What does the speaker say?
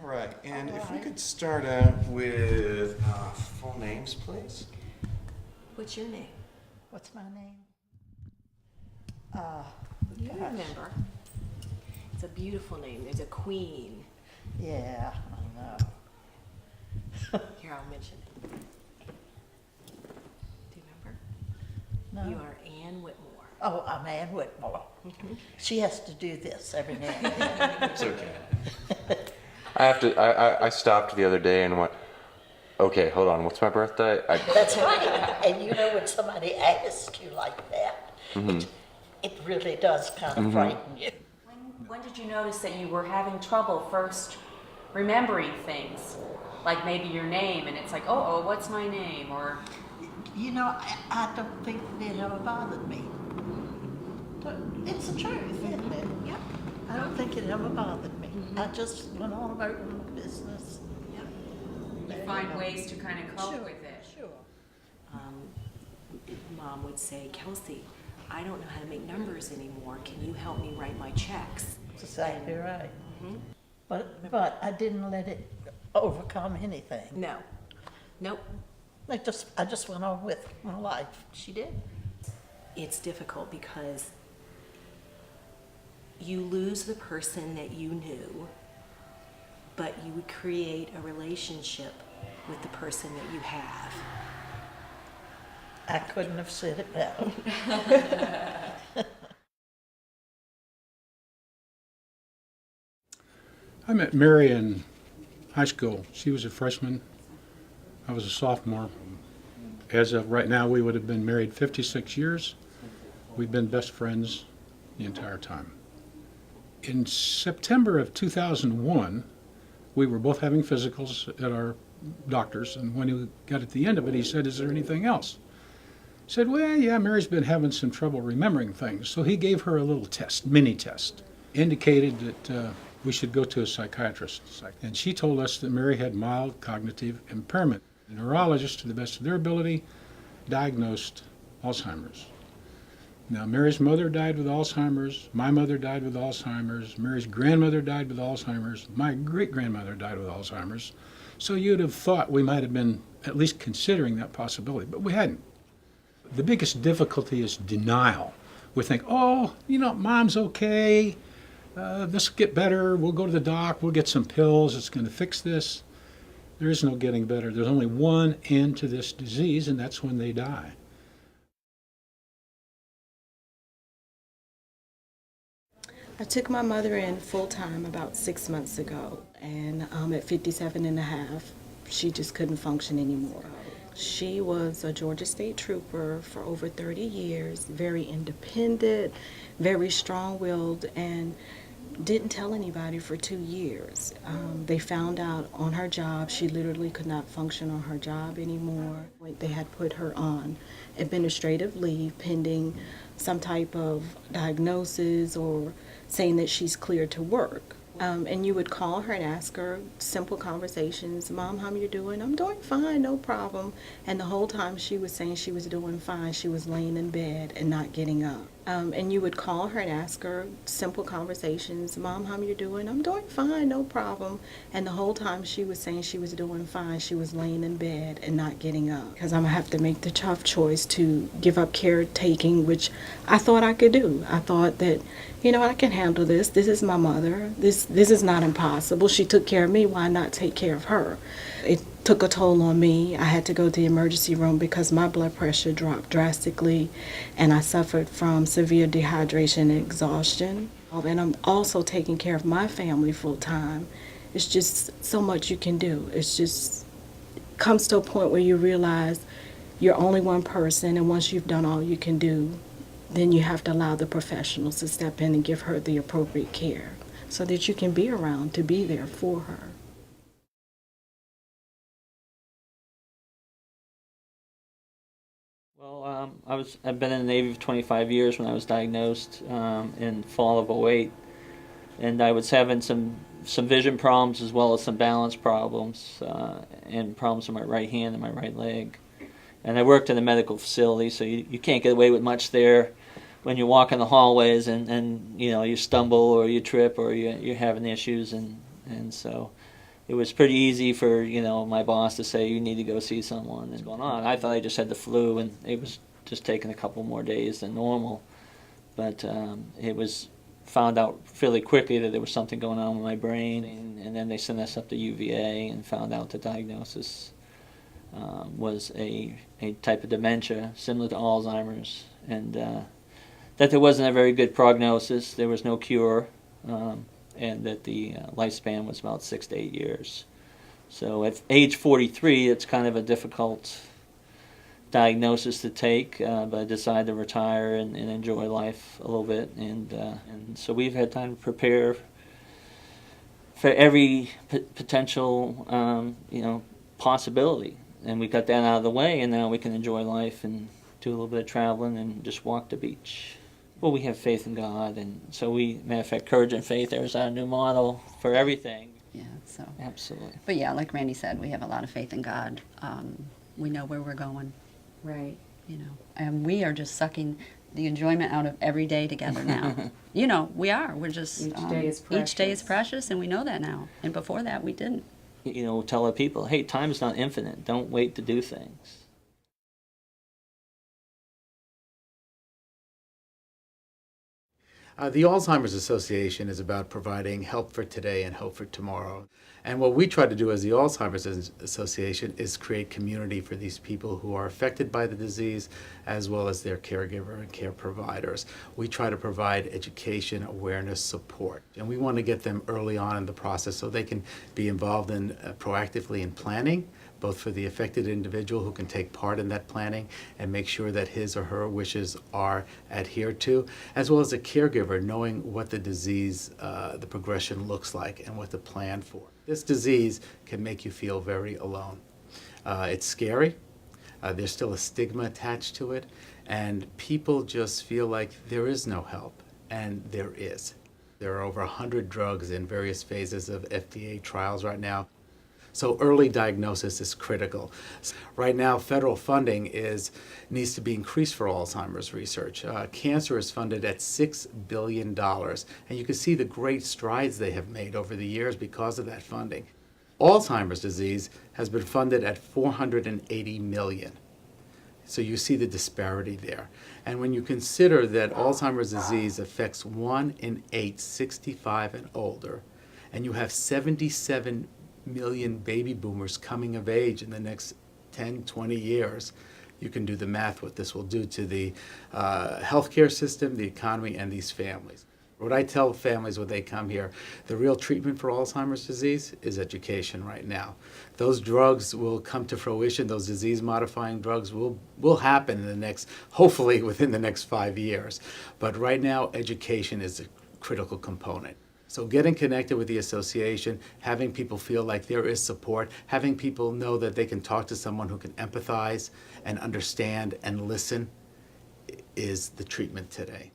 All right, and if we could start out with full names, please. What's your name? What's my name? You Gosh. remember. It's a beautiful name. There's a queen. Yeah, I know. Here, I'll mention it. Do you remember? No. You are Ann Whitmore. Oh, I'm Ann Whitmore. She has to do this every now and then. It's okay. I stopped the other day and went, okay, hold on, what's my birthday? That's right. And you know when somebody asks you like that, it really does kind of frighten you. When did you notice that you were having trouble first remembering things? Like maybe your name, and it's like, oh, what's my name? Or You know, I don't think it ever bothered me. But it's the truth, isn't it? Yep. I don't think it ever bothered me. I just went on about my business. Yep. you find ways to kind of cope Sure, with it. Sure. Mom would say, Kelsey, I don't know how to make numbers anymore. Can you help me write my checks? That's exactly right. But I didn't let it overcome anything. No. Nope. I just went on with my life. She did. It's difficult because you lose the person that you knew, but you would create a relationship with the person that you have. I couldn't have said it better. I met Mary in high school. She was a freshman. I was a sophomore. As of right now, we would have been married 56 years. We've been best friends the entire time. In September of 2001, we were both having physicals at our doctor's, and when he got at the end of it, he said, "Is there anything else?" I said, "Well, yeah, Mary's been having some trouble remembering things." So he gave her a little test, mini test, indicated that we should go to a psychiatrist. And she told us that Mary had mild cognitive impairment. The neurologist, to the best of their ability, diagnosed Alzheimer's. Now, Mary's mother died with Alzheimer's, my mother died with Alzheimer's, Mary's grandmother died with Alzheimer's, my great-grandmother died with Alzheimer's. So you'd have thought we might have been at least considering that possibility, but we hadn't. The biggest difficulty is denial. We think, oh, you know, Mom's okay, this will get better, we'll go to the doc, we'll get some pills, it's going to fix this. There is no getting better. There's only one end to this disease, and that's when they die. I took my mother in full-time about 6 months ago, and at 57 and a half, she just couldn't function anymore. She was a Georgia State Trooper for over 30 years, very independent, very strong-willed, and didn't tell anybody for 2 years. They found out on her job she literally could not function on her job anymore. They had put her on administrative leave pending some type of diagnosis or saying that she's cleared to work. And you would call her and ask her simple conversations. Mom, how you doing? I'm doing fine, no problem. And the whole time she was saying she was doing fine, she was laying in bed and not getting up. And you would call her and ask her simple conversations. Mom, how you doing? I'm doing fine, no problem. And the whole time she was saying she was doing fine, she was laying in bed and not getting up. Because I'm going to have to make the tough choice to give up caretaking, which I thought I could do. I thought that, you know, I can handle this. This is my mother. This is not impossible. She took care of me. Why not take care of her? It took a toll on me. I had to go to the emergency room because my blood pressure dropped drastically, and I suffered from severe dehydration and exhaustion. And I'm also taking care of my family full time. It's just so much you can do. It's just comes to a point where you realize you're only one person, and once you've done all you can do, then you have to allow the professionals to step in and give her the appropriate care so that you can be around to be there for her. Well, I've been in the Navy for 25 years when I was diagnosed in fall of '08, and I was having some vision problems as well as some balance problems and problems in my right hand and my right leg. And I worked in a medical facility, so you can't get away with much there when you walk in the hallways and you know, you stumble or you trip or you're having issues, and so it was pretty easy for, my boss to say, you need to go see someone. What's going on? I thought I just had the flu, and it was just taking a couple more days than normal. But it was found out fairly quickly that there was something going on with my brain, and then they sent us up to UVA and found out the diagnosis was a type of dementia similar to Alzheimer's, and that there wasn't a very good prognosis, there was no cure, and that the lifespan was about 6 to 8 years. So at age 43, it's kind of a difficult diagnosis to take, but I decided to retire and enjoy life a little bit, and so we've had time to prepare for every potential possibility, and we got that out of the way, and now we can enjoy life and do a little bit of traveling and just walk the beach. Well, we have faith in God, and so matter of fact, Courage and Faith, there's our new model for everything. Yeah, so. Absolutely. But yeah, like Randy said, we have a lot of faith in God. We know where we're going. Right. And we are just sucking the enjoyment out of every day together now. We are. We're just Each day is Each day is precious. precious, and we know that now. And before that, we didn't. Tell our people, hey, time's not infinite. Don't wait to do things. The Alzheimer's Association is about providing help for today and hope for tomorrow. And what we try to do as the Alzheimer's Association is create community for these people who are affected by the disease, as well as their caregiver and care providers. We try to provide education, awareness, support. And we want to get them early on in the process so they can be involved in proactively in planning, both for the affected individual who can take part in that planning and make sure that his or her wishes are adhered to, as well as a caregiver knowing what the disease, the progression looks like and what to plan for. This disease can make you feel very alone. It's scary. There's still a stigma attached to it, and people just feel like there is no help, and there is. There are over 100 drugs in various phases of FDA trials right now. So early diagnosis is critical. Right now, federal funding needs to be increased for Alzheimer's research. Cancer is funded at $6 billion, and you can see the great strides they have made over the years because of that funding. Alzheimer's disease has been funded at $480 million. So you see the disparity there. And when you consider that Alzheimer's disease affects 1 in 8 65 and older, and you have 77 million baby boomers coming of age in the next 10, 20 years, you can do the math what this will do to the healthcare system, the economy, and these families. What I tell families when they come here, the real treatment for Alzheimer's disease is education right now. Those drugs will come to fruition, those disease-modifying drugs will happen in the next, hopefully within the next 5 years. But right now, education is a critical component. So getting connected with the association, having people feel like there is support, having people know that they can talk to someone who can empathize and understand and listen is the treatment today.